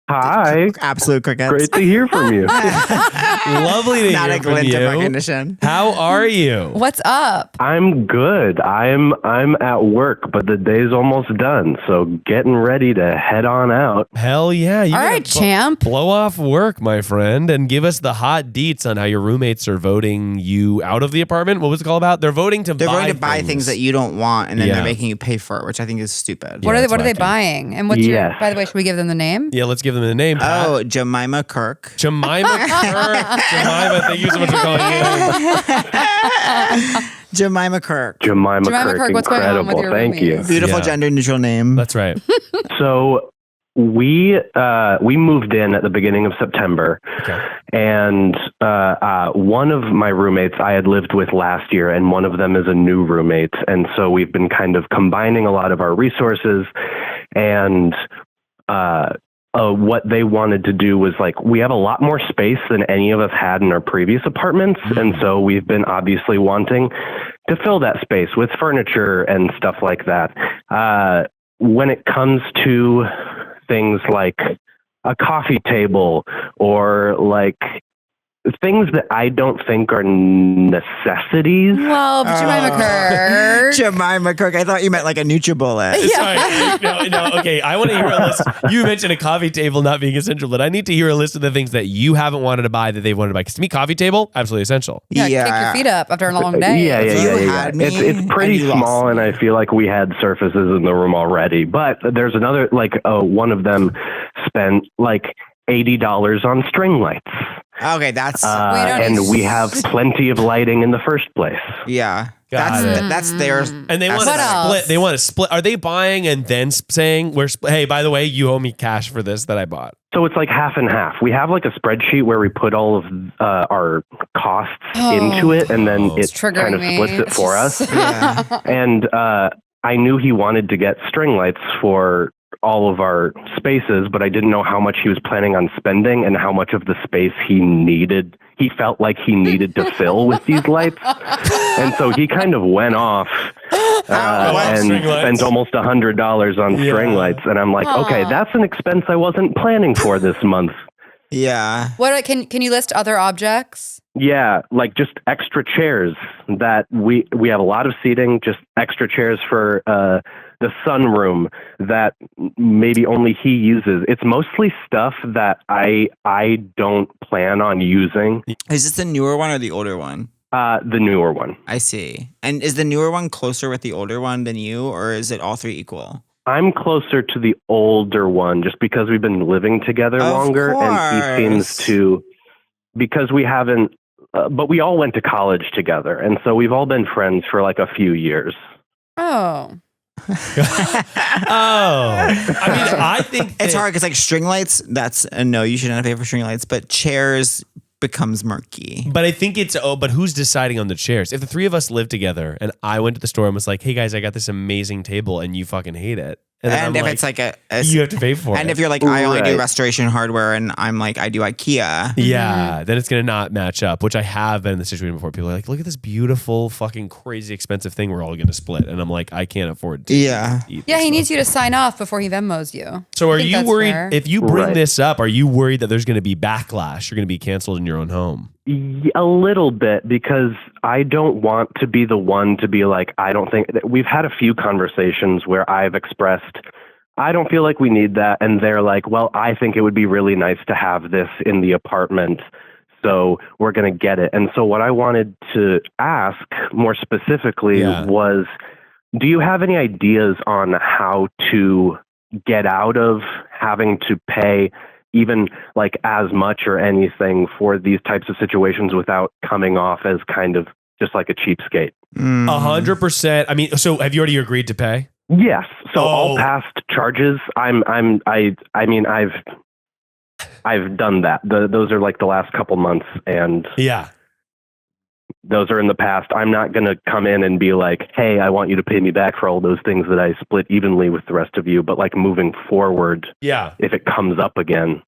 Hi. Absolute crickets. Great to hear from you. Lovely to Not hear a from glint of you. recognition. How are you? What's up? I'm good. I'm at work, but the day's almost done, so getting ready to head on out. Hell yeah. You All gotta right, champ. Blow off work, my friend, and give us the hot deets on how your roommates are voting you out of the apartment. What was it called about? They're voting to buy things that you don't want, and then Yeah. they're making you pay for it, which I think is stupid. What that's are they wacky. buying? And what's your, by the way, should we give them the name? Yeah, let's give them the name. Pat. Oh, Jemima Kirk. Jemima Kirk. Jemima, thank you so much for calling in. Jemima Kirk. Jemima Kirk, what's going on incredible. with your Thank you. roommates? Beautiful Yeah. gender neutral name. That's right. So we moved in at the beginning of September, Okay. and one of my roommates I had lived with last year, and one of them is a new roommate, and so we've been kind of combining a lot of our resources, and what they wanted to do was like, we have a lot more space than any of us had in our previous apartments, and so we've been obviously wanting to fill that space with furniture and stuff like that. When it comes to things like a coffee table or like things that I don't think are necessities. Well, Jemima Kirk. Jemima Kirk. I thought you meant like a NutriBullet. Sorry. No, okay. I want to hear a list. You mentioned a coffee table not being essential, but I need to hear a list of the things that you haven't wanted to buy that they've wanted to buy. Because to me, coffee table, absolutely essential. Yeah, kick your feet up after a long day. Yeah. You had me It's pretty and you lost small, and me. I feel like we had surfaces in the room already. But there's another, like, one of them spent like $80 on string lights. Okay, that's And we have plenty of lighting in the first place. yeah. Got it. That's theirs. And they want to What else? split. They want to split. Are they buying and then saying, hey, by the way, you owe me cash for this that I bought? So it's like half and half. We have like a spreadsheet where we put all of our costs into it, and then it triggering kind of me. splits it for us. Yeah. And I knew he wanted to get string lights for all of our spaces, but I didn't know how much he was planning on spending and how much of the space he felt like he needed to fill with these lights. And so he kind of went off and string lights. spent almost $100 on string lights. And I'm like, okay, that's an expense I wasn't planning for this month. Yeah. What can you list other objects? Yeah, like just extra chairs that we have a lot of seating, just extra chairs for the sunroom that maybe only he uses. It's mostly stuff that I don't plan on using. Is this the newer one or the older one? The newer one. I see. And is the newer one closer with the older one than you, or is it all 3 equal? I'm closer to the older one just because we've been living together longer, and he seems to, because we haven't, but we all went to college together, and so we've all been friends for like a few years. Oh. I think It's hard because like string lights, that's a no. You should not pay for string lights, but chairs becomes murky. But I think but who's deciding on the chairs? If the three of us live together and I went to the store and was like, hey guys, I got this amazing table and you fucking hate it. And if it's like you have to pay for it. And if you're like, I only do restoration hardware and I'm like, I do IKEA. Yeah, then it's going to not match up, which I have been in the situation before. People are like, look at this beautiful, fucking crazy expensive thing we're all going to split. And I'm like, I can't afford to eat Yeah, he needs you to sign off before he Venmos you. So are you worried, if you bring this up, are you worried that there's going to be backlash? You're going to be canceled in your own home? A little bit, because I don't want to be the one to be like, I don't think that we've had a few conversations where I've expressed, I don't feel like we need that. And they're like, well, I think it would be really nice to have this in the apartment. So we're going to get it. And so what I wanted to ask more specifically was, do you have any ideas on how to get out of having to pay even like as much or anything for these types of situations without coming off as kind of just like a cheapskate? 100%. I mean, so have you already agreed to pay? Yes. So all past charges, I mean, I've done that. Those are like the last couple months, and those are in the past. I'm not going to come in and be like, hey, I want you to pay me back for all those things that I split evenly with the rest of you. But like moving forward, if it comes up again.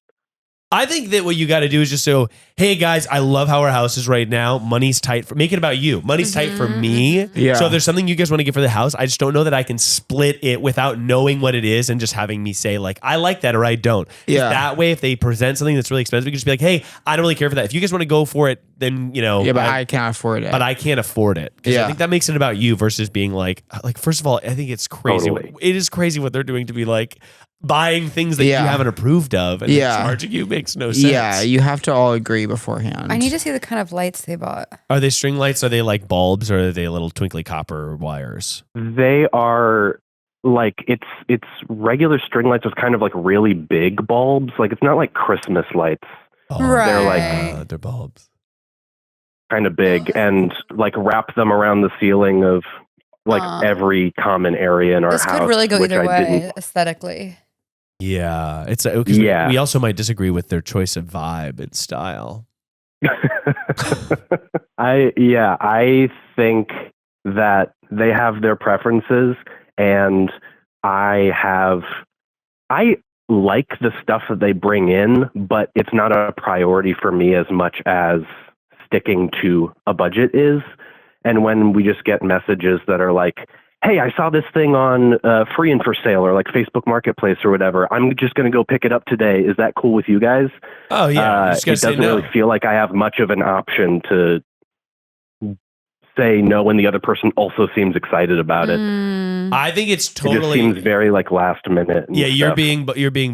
I think that what you got to do is just so, hey guys, I love how our house is right now. Money's tight. Make it about you. Money's tight for me. Yeah. So if there's something you guys want to get for the house, I just don't know that I can split it without knowing what it is and just having me say like, I like that or I don't. Yeah. That way, if they present something that's really expensive, you can just be like, hey, I don't really care for that. If you guys want to go for it, then, you know. Yeah, but I can't afford it. But I can't afford it. I think that makes it about you versus being like, first of all, I think it's crazy. Totally. It is crazy what they're doing to be like, buying things that you haven't approved of and charging you makes no sense. Yeah, you have to all agree beforehand. I need to see the kind of lights they bought. Are they string lights? Are they like bulbs or are they little twinkly copper wires? They are like, it's regular string lights with kind of like really big bulbs. Like it's not like Christmas lights. Right. They're like, they're bulbs. Kind of big and like wrap them around the ceiling of like every common area in our house. This could really go either way aesthetically. Yeah, it's we also might disagree with their choice of vibe and style. I think that they have their preferences, and I like the stuff that they bring in, but it's not a priority for me as much as sticking to a budget is. And when we just get messages that are like, hey, I saw this thing on free and for sale or like Facebook Marketplace or whatever, I'm just going to go pick it up today. Is that cool with you guys? Oh, yeah. It doesn't really feel like I have much of an option to say no when the other person also seems excited about it. I think it's totally... It just seems very like last minute. Yeah, you're being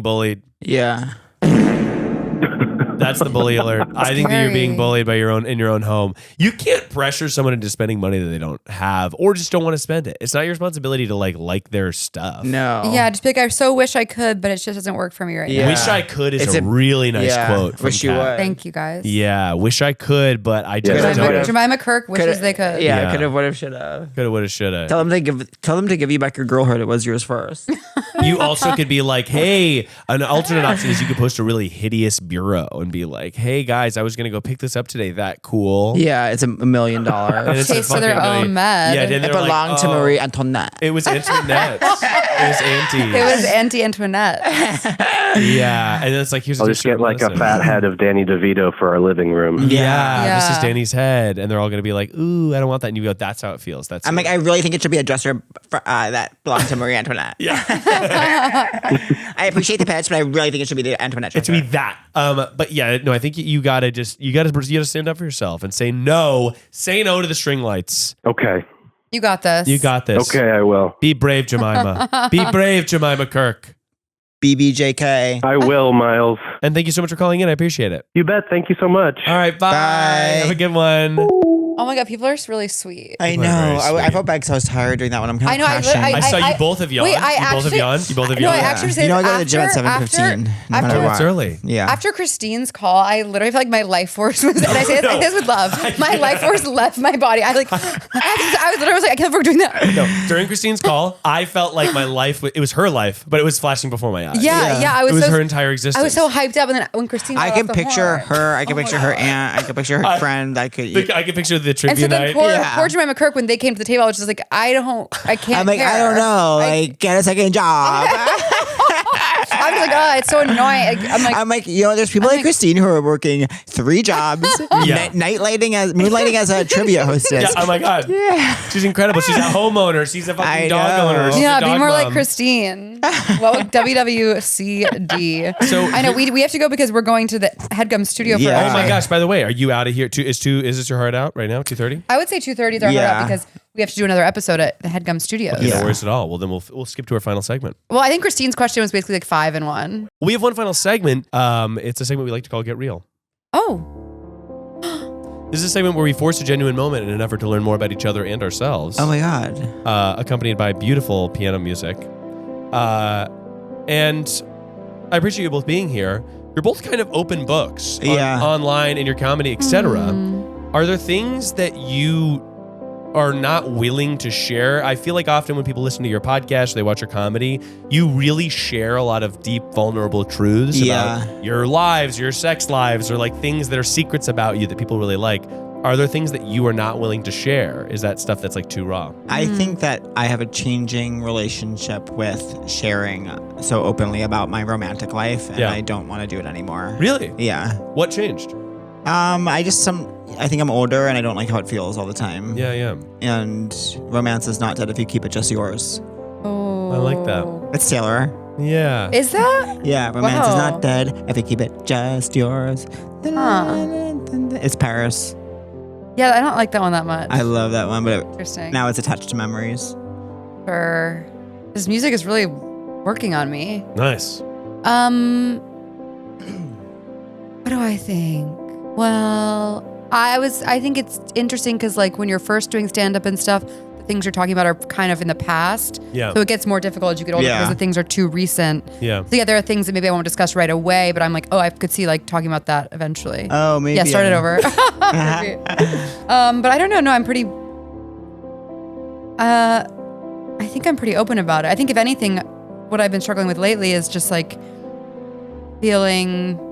bullied. Yeah. That's the bully alert. I think that you're being bullied by in your own home. You can't pressure someone into spending money that they don't have or just don't want to spend it. It's not your responsibility to like their stuff. No. Yeah, just be like, I so wish I could, but it just doesn't work for me right now. Wish I could is a really nice quote. Wish you would. Thank you guys. Yeah, wish I could, but I just don't. Jemima Kirk wishes they could. Yeah, could have, would have, should have. Could have, would have, should have. Tell them to give you back your girlhood. It was yours first. You also could be like, hey, an alternate option is you could post a really hideous bureau and be like, hey guys, I was gonna go pick this up today. That cool? Yeah, it's $1 million. Taste of their own med. Yeah, it belonged to Marie Antoinette. It was Antoinette. It was Auntie. It was Auntie Antoinette. Yeah, and it's like here's. I'll just get like a fat head of Danny DeVito for our living room. Yeah, this is Danny's head, and they're all gonna be like, ooh, I don't want that, and you go, that's how it feels. I'm like, I really think it should be a dresser for, that belongs to Marie Antoinette. Yeah. I appreciate the pitch, but I really think it should be the Antoinette dresser. It should be that. But yeah, no, I think you gotta stand up for yourself and say no. Say no to the string lights. Okay. You got this. You got this. Okay, I will. Be brave, Jemima. Be brave, Jemima Kirk. BBJK. I will, Miles. And thank you so much for calling in. I appreciate it. You bet. Thank you so much. All right, bye. Bye. Have a good one. Oh my God, people are really sweet. I know. I felt bad because I was tired doing that one. I'm kind of crashing. I saw you both have yawned. Wait, You both have yawned. No, I actually said I go to the gym at 7:15. It's early. Yeah. After Christine's call, I literally feel like my life force was, and I say this with love, my life force left my body. I was literally like, I can't believe we're doing that. No, during Christine's call, I felt like my life, it was her life, but it was flashing before my eyes. Yeah. It was her entire existence. I was so hyped up, and then when Christine, I can picture her. I can picture her aunt. I can picture her friend. I can picture the trivia and so then night. poor Jemima Kirk, when they came to the table, I was just like, I can't. I'm like, care. I don't know. Like, get a second job. I'm just like, oh, it's so annoying. I'm like, there's people like Christine who are working 3 jobs, moonlighting as a trivia hostess. Yeah, oh my God. Yeah. She's incredible. She's a homeowner. She's a fucking dog owner. She's a dog be more mom. like Christine. Well, WWCD. So I know we have to go because we're going to the Headgum studio for Oh my gosh, by the way, are you out of here? Is this your heart out right now? 2:30? I would say 2:30 is our heart out because we have to do another episode at the Headgum studios. Okay, no worries at all. Well, then we'll skip to our final segment. Well, I think Christine's question was basically like 5 in 1. We have one final segment. It's a segment we like to call Get Real. Oh. This is a segment where we force a genuine moment in an effort to learn more about each other and ourselves. Oh my God. Accompanied by beautiful piano music. And I appreciate you both being here. You're both kind of open books online in your comedy, etc. Are there things that you are not willing to share? I feel like often when people listen to your podcast, they watch your comedy, you really share a lot of deep, vulnerable truths about your lives, your sex lives, or like things that are secrets about you that people really like. Are there things that you are not willing to share? Is that stuff that's like too raw? I think that I have a changing relationship with sharing so openly about my romantic life, and I don't want to do it anymore. Really? Yeah. What changed? I think I'm older and I don't like how it feels all the time. Yeah. And romance is not dead if you keep it just yours. Oh. I like that. It's Taylor. Yeah. Is that? Yeah, romance is not dead if you keep it just yours. It's Paris. Yeah, I don't like that one that much. I love that one, but Interesting. now it's attached to memories. This music is really working on me. Nice. What do I think? Well, I think it's interesting because like when you're first doing stand-up and stuff, the things you're talking about are kind of in the past. Yeah. So it gets more difficult as you get older because the things are too recent. Yeah. So there are things that maybe I won't discuss right away, but I'm like, oh, I could see like talking about that eventually. Oh, maybe. Yeah, start it over. But I don't know. No, I'm pretty. I think I'm pretty open about it. I think if anything, what I've been struggling with lately is just like feeling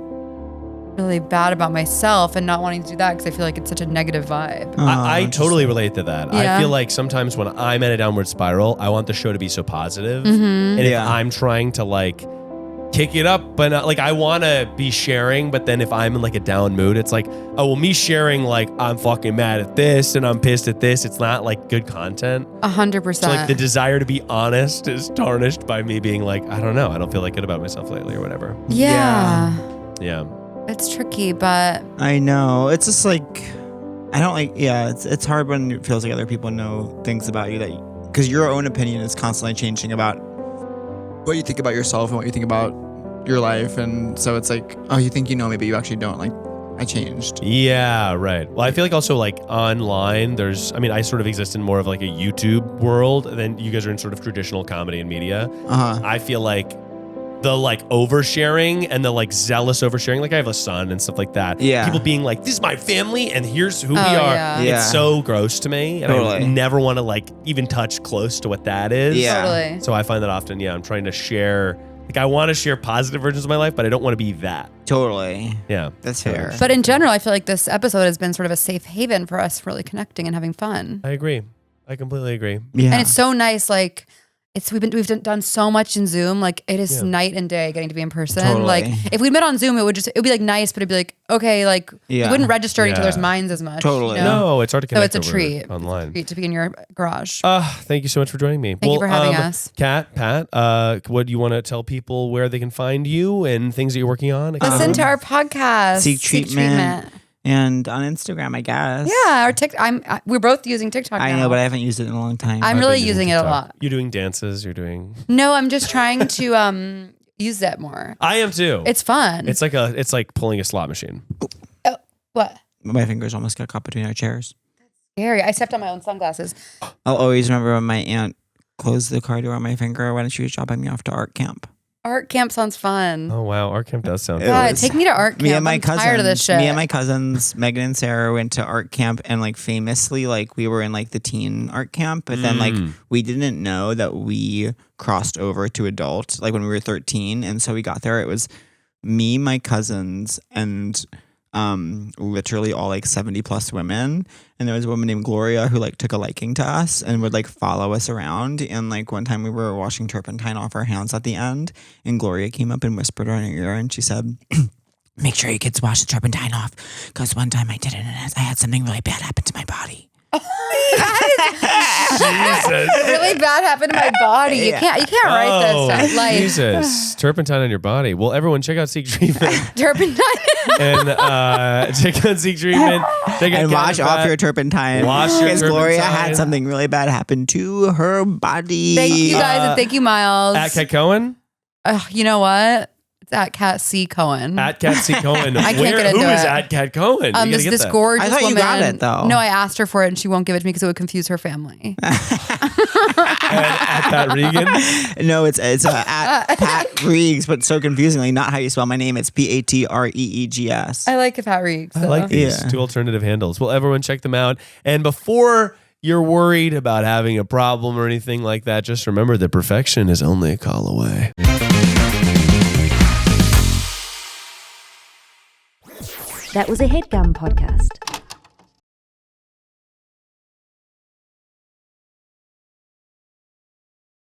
really bad about myself and not wanting to do that because I feel like it's such a negative vibe. I totally relate to that. Yeah. I feel like sometimes when I'm in a downward spiral, I want the show to be so positive. And if I'm trying to like kick it up, but not, like I want to be sharing, but then if I'm in like a down mood, it's like, oh, well, me sharing like I'm fucking mad at this and I'm pissed at this. It's not like good content. 100%. So like the desire to be honest is tarnished by me being like, I don't know, I don't feel like good about myself lately or whatever. Yeah. It's tricky, but I know. It's just like I don't like. Yeah, it's hard when it feels like other people know things about you because your own opinion is constantly changing about what you think about yourself and what you think about your life, and so it's like, oh, you think you know me, but you actually don't. Like, I changed. Yeah, right. Well, I feel like also like online, I sort of exist in more of like a YouTube world than you guys are in sort of traditional comedy and media. I feel like the like oversharing and the like zealous oversharing, like I have a son and stuff like that. Yeah. People being like, this is my family and here's who we are. Yeah. It's so gross to me. And Totally. I never want to like even touch close to what that is. Yeah. totally. So I find that often, I'm trying to share, like I want to share positive versions of my life, but I don't want to be that. Totally. Yeah. That's fair. But in general, I feel like this episode has been sort of a safe haven for us really connecting and having fun. I agree. I completely agree. Yeah. And it's so nice, like we've done so much in Zoom. Like it is night and day getting to be in person. Totally. Like if we'd met on Zoom, it would be like nice, but it'd be like, okay, like it wouldn't register each other's minds as much. Totally. You know? No, it's hard to connect So it's a treat online. To be in your garage. Thank you so much for joining me. Thank you for having us. Pat, what do you want to tell people where they can find you and things that you're working on? Listen to our podcast. Seek treatment. And on Instagram, I guess. Yeah, our TikTok. We're both using TikTok now. I know, but I haven't used it in a long time. I'm really using it a lot. You're doing dances. You're doing. No, I'm just trying to use that more. I am too. It's fun. It's like pulling a slot machine. Oh, what? My fingers almost got caught between our chairs. Scary. I stepped on my own sunglasses. I'll always remember when my aunt closed the car door on my finger when she was dropping me off to art camp. Art camp sounds fun. Oh wow, art camp does sound God, take me to art camp. Me and my I'm cousins, tired of this shit. Me and my cousins, Megan and Sarah, went to art camp, and like famously, like we were in like the teen art camp, but then like we didn't know that we crossed over to adult, like when we were 13, and so we got there. It was me, my cousins, and literally all like 70 plus women, and there was a woman named Gloria who like took a liking to us and would like follow us around. And like one time we were washing turpentine off our hands at the end, and Gloria came up and whispered in our ear, and she said, "Make sure you kids wash the turpentine off, because one time I did it and I had something really bad happen to my body." Jesus. Really bad happened to my body. You can't write this stuff. Like Jesus, turpentine on your body. Well, everyone, check out Seek Treatment turpentine. and check out Seek Treatment. And wash off your turpentine. Wash your because Gloria turpentine. had something really bad happen to her body. Thank you guys, and thank you, Miles. At Cat Cohen. You know what? It's at Cat C Cohen. At Cat C Cohen. I can't get into Who is it. at Cat Cohen? You gotta This get that. gorgeous I thought woman. you got it, though. No, I asked her for it, and she won't give it to me because it would confuse her family. At Pat Regan. No, it's at Pat Reegs, but so confusingly, not how you spell my name. It's PATREEGS. I like Pat Reeks. I like these two alternative handles. Well, everyone check them out. And before you're worried about having a problem or anything like that, just remember that perfection is only a call away. That was a Headgum podcast.